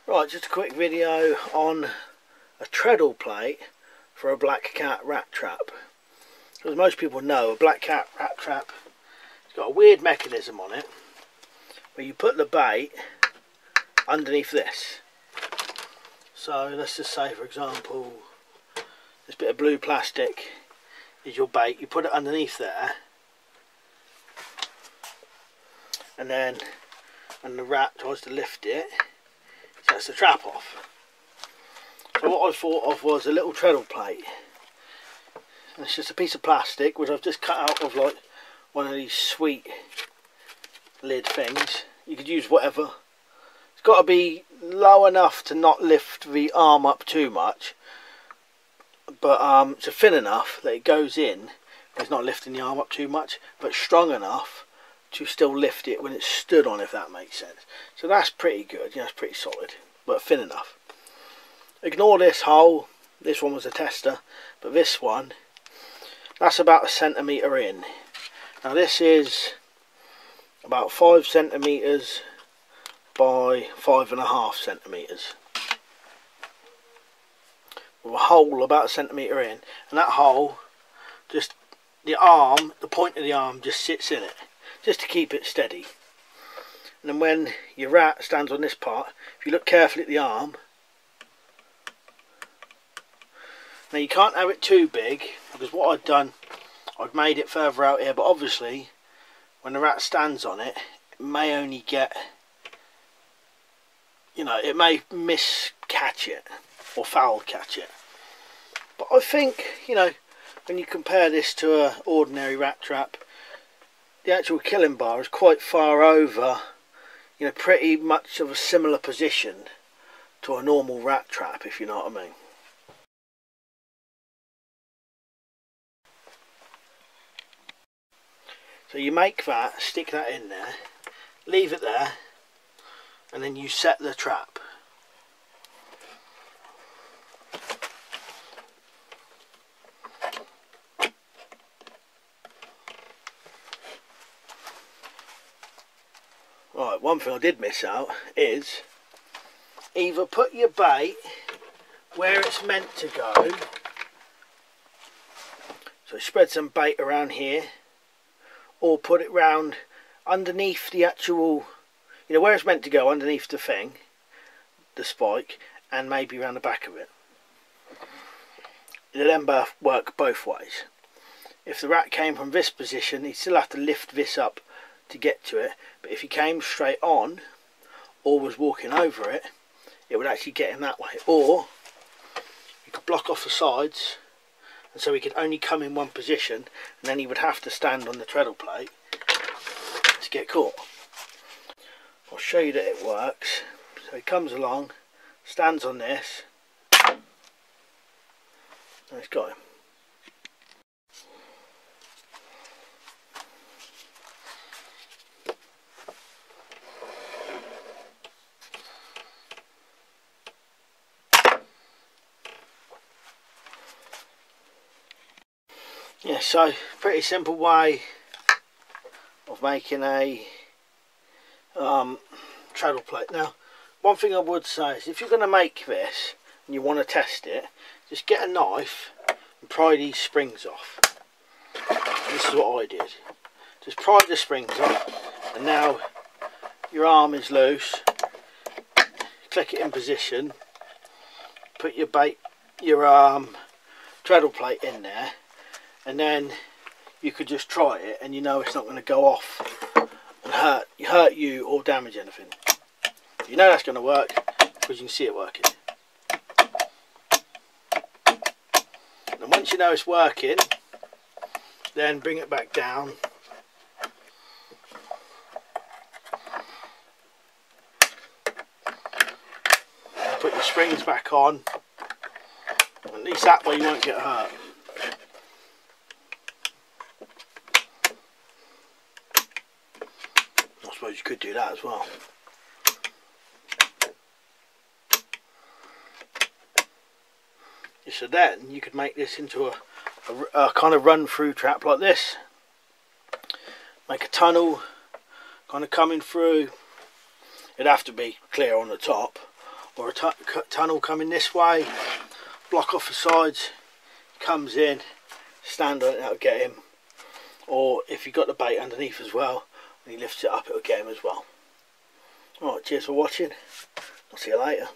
Right, just a quick video on a treadle plate for a black cat rat trap. As most people know, a black cat rat trap has got a weird mechanism on it where you put the bait underneath this. So let's just say, for example, this bit of blue plastic is your bait. You put it underneath there, and then when the rat tries to lift it, it sets the trap off. So what I thought of was a little treadle plate. And it's just a piece of plastic which I've just cut out of like one of these sweet lid things. You could use whatever. It's got to be low enough to not lift the arm up too much, but so thin enough that it goes in, it's not lifting the arm up too much, but strong enough to still lift it when it's stood on, if that makes sense. So that's pretty good, it's pretty solid, but thin enough. Ignore this hole, this one was a tester, but this one, that's about 1 centimetre in. Now this is about 5 centimetres by 5.5 centimetres. With a hole about 1 centimetre in, and that hole, just the arm, the point of the arm just sits in it, just to keep it steady. And then when your rat stands on this part, if you look carefully at the arm, now you can't have it too big, because what I've done, I've made it further out here, but obviously when the rat stands on it, it may only get, it may miscatch it or foul catch it. But I think, when you compare this to an ordinary rat trap, the actual killing bar is quite far over, pretty much of a similar position to a normal rat trap, if you know what I mean. So you make that, stick that in there, leave it there, and then you set the trap. Right, one thing I did miss out is either put your bait where it's meant to go, so spread some bait around here, or put it round underneath the actual, where it's meant to go, underneath the thing, the spike, and maybe around the back of it. It'll then work both ways. If the rat came from this position, he'd still have to lift this up to get to it, but if he came straight on or was walking over it, it would actually get him that way. Or you could block off the sides, and so he could only come in one position, and then he would have to stand on the treadle plate to get caught. I'll show you that it works. So he comes along, stands on this, and it's got him. Yeah, so pretty simple way of making a treadle plate. Now, one thing I would say is if you're going to make this and you want to test it, just get a knife and pry these springs off. And this is what I did. Just pry the springs off, and now your arm is loose. Click it in position. Put your treadle plate in there. And then you could just try it, and it's not going to go off and hurt you or damage anything. You know that's going to work because you can see it working. And once you know it's working, then bring it back down. And put your springs back on. At least that way you won't get hurt. I suppose you could do that as well. So then you could make this into a kind of run through trap like this. Make a tunnel kind of coming through. It'd have to be clear on the top. or a tunnel coming this way, block off the sides, comes in, stand on it, that'll get him. Or if you've got the bait underneath as well, and he lifts it up, it'll get him as well. Alright, cheers for watching. I'll see you later.